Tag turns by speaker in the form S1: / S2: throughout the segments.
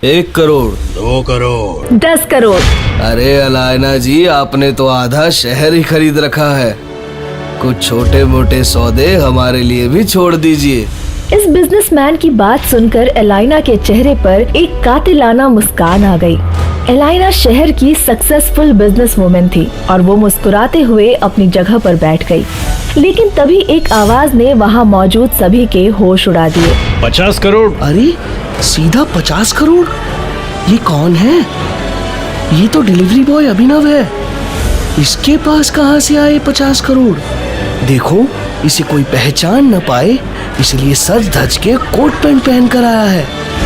S1: 1 करोड़,
S2: 2 करोड़,
S3: 10 करोड़।
S1: अरे अलायना जी, आपने तो आधा शहर ही खरीद रखा है। कुछ छोटे मोटे सौदे हमारे लिए भी छोड़ दीजिए।
S3: इस बिजनेसमैन की बात सुनकर एलाइना के चेहरे पर एक कातिलाना मुस्कान आ गई। एलाइना शहर की सक्सेसफुल बिजनेस वुमेन थी और वो मुस्कुराते हुए अपनी जगह पर बैठ गई। लेकिन तभी एक आवाज ने वहाँ मौजूद सभी के होश उड़ा दिए।
S2: 50 करोड़।
S1: अरे सीधा 50 करोड़? ये कौन है? ये तो डिलीवरी बॉय अभिनव है। इसके पास कहाँ से आए 50 करोड़? देखो, इसे कोई पहचान न पाए इसलिए सज धज के कोट पैंट पहन कर आया है।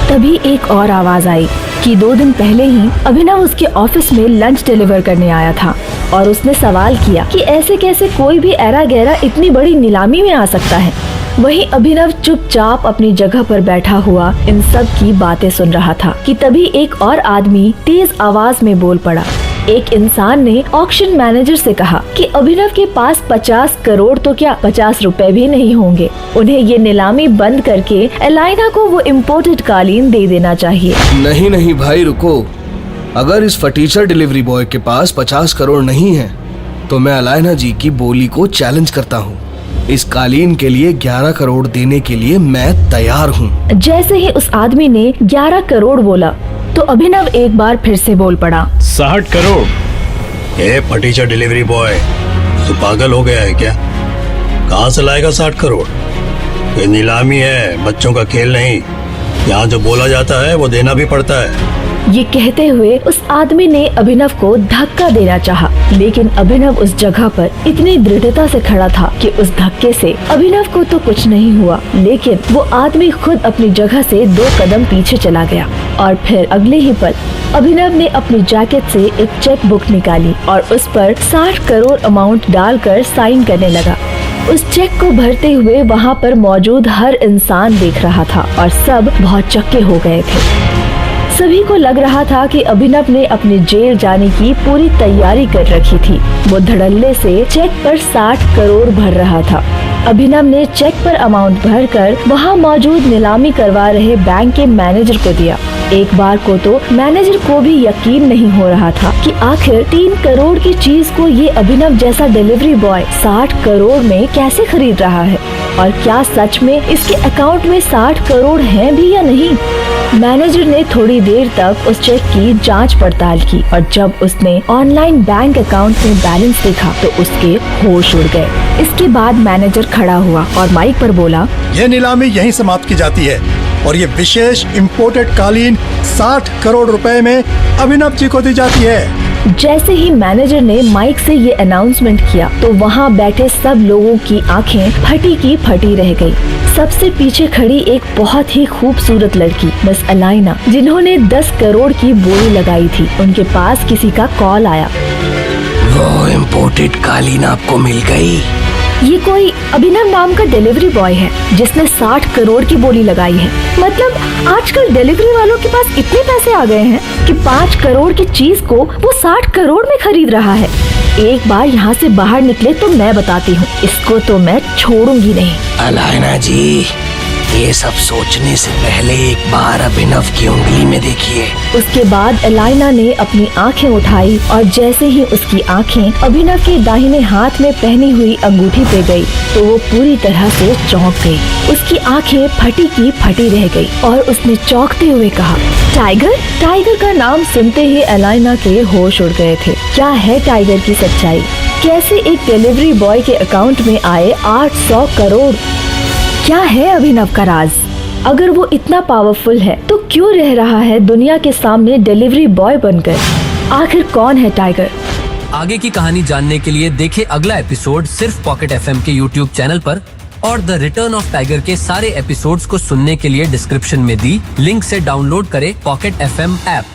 S3: तभी एक और आवाज आई कि 2 दिन पहले ही अभिनव उसके ऑफिस में लंच डिलीवर करने आया था और उसने सवाल किया कि ऐसे कैसे कोई भी ऐरा गैरा इतनी बड़ी नीलामी में आ सकता है। वहीं अभिनव चुपचाप अपनी जगह पर बैठा हुआ इन सब की बातें सुन रहा था कि तभी एक और आदमी तेज आवाज में बोल पड़ा। एक इंसान ने ऑक्शन मैनेजर से कहा कि अभिनव के पास 50 करोड़ तो क्या 50 रुपए भी नहीं होंगे। उन्हें ये नीलामी बंद करके एलाइना को वो इम्पोर्टेड कालीन दे देना चाहिए।
S1: नहीं नहीं भाई, रुको। अगर इस फटीचर डिलीवरी बॉय के पास 50 करोड़ नहीं है तो मैं अलायना जी की बोली को चैलेंज करता हूँ। इस कालीन के लिए 11 करोड़ देने के लिए मैं तैयार हूँ।
S3: जैसे ही उस आदमी ने 11 करोड़ बोला तो अभिनव एक बार फिर से बोल पड़ा।
S2: 60 करोड़। ये फटीचर डिलीवरी बॉय, तू पागल हो गया है क्या? कहाँ से लाएगा 60 करोड़? ये नीलामी है, बच्चों का खेल नहीं। यहाँ जो बोला जाता है वो देना भी पड़ता है।
S3: ये कहते हुए उस आदमी ने अभिनव को धक्का देना चाहा, लेकिन अभिनव उस जगह पर इतनी दृढ़ता से खड़ा था कि उस धक्के से अभिनव को तो कुछ नहीं हुआ, लेकिन वो आदमी खुद अपनी जगह से 2 कदम पीछे चला गया। और फिर अगले ही पल अभिनव ने अपनी जैकेट से एक चेक बुक निकाली और उस पर 60 करोड़ अमाउंट डालकर साइन करने लगा। उस चेक को भरते हुए वहाँ पर मौजूद हर इंसान देख रहा था और सब बहुत चक्के हो गए थे। सभी को लग रहा था कि अभिनव ने अपने जेल जाने की पूरी तैयारी कर रखी थी। वो धड़ल्ले से चेक पर 60 करोड़ भर रहा था। अभिनव ने चेक पर अमाउंट भरकर वहाँ मौजूद नीलामी करवा रहे बैंक के मैनेजर को दिया। एक बार को तो मैनेजर को भी यकीन नहीं हो रहा था कि आखिर 3 करोड़ की चीज को ये अभिनव जैसा डिलीवरी बॉय 60 करोड़ में कैसे खरीद रहा है और क्या सच में इसके अकाउंट में 60 करोड़ हैं भी या नहीं। मैनेजर ने थोड़ी देर तक उस चेक की जांच पड़ताल की और जब उसने ऑनलाइन बैंक अकाउंट में बैलेंस देखा तो उसके होश उड़ गए। इसके बाद मैनेजर खड़ा हुआ और माइक पर बोला,
S4: ये नीलामी यहीं समाप्त की जाती है और ये विशेष इम्पोर्टेड कालीन 60 करोड़ रुपए में अभिनव जी को दी जाती है।
S3: जैसे ही मैनेजर ने माइक से ये अनाउंसमेंट किया तो वहाँ बैठे सब लोगों की आंखें फटी की फटी रह गई। सबसे पीछे खड़ी एक बहुत ही खूबसूरत लड़की मिस अलाइना, जिन्होंने 10 करोड़ की बोली लगाई थी, उनके पास किसी का कॉल आया।
S1: वो इम्पोर्टेड कालीन आपको मिल गई?
S3: ये कोई अभिनव नाम का डिलीवरी बॉय है जिसने 60 करोड़ की बोली लगाई है। मतलब आजकल डिलीवरी वालों के पास इतने पैसे आ गए हैं कि 5 करोड़ की चीज को वो 60 करोड़ में खरीद रहा है। एक बार यहाँ से बाहर निकले तो मैं बताती हूँ, इसको तो मैं छोड़ूंगी नहीं।
S1: अलायना जी, ये सब सोचने से पहले एक बार अभिनव की उंगली में देखिए।
S3: उसके बाद एलाइना ने अपनी आंखें उठाई और जैसे ही उसकी आंखें अभिनव के दाहिने हाथ में पहनी हुई अंगूठी पे गई तो वो पूरी तरह से चौंक गई। उसकी आंखें फटी की फटी रह गई और उसने चौंकते हुए कहा, टाइगर। टाइगर का नाम सुनते ही एलाइना के होश उड़ गए थे। क्या है टाइगर की सच्चाई? कैसे एक डिलीवरी बॉय के अकाउंट में आए 800 करोड़? क्या है अभिनव का राज? अगर वो इतना पावरफुल है तो क्यों रह रहा है दुनिया के सामने डिलीवरी बॉय बनकर? आखिर कौन है टाइगर?
S5: आगे की कहानी जानने के लिए देखें अगला एपिसोड सिर्फ पॉकेट एफएम के यूट्यूब चैनल पर और द रिटर्न ऑफ टाइगर के सारे एपिसोड्स को सुनने के लिए डिस्क्रिप्शन में दी लिंक से डाउनलोड करें पॉकेट एफएम ऐप।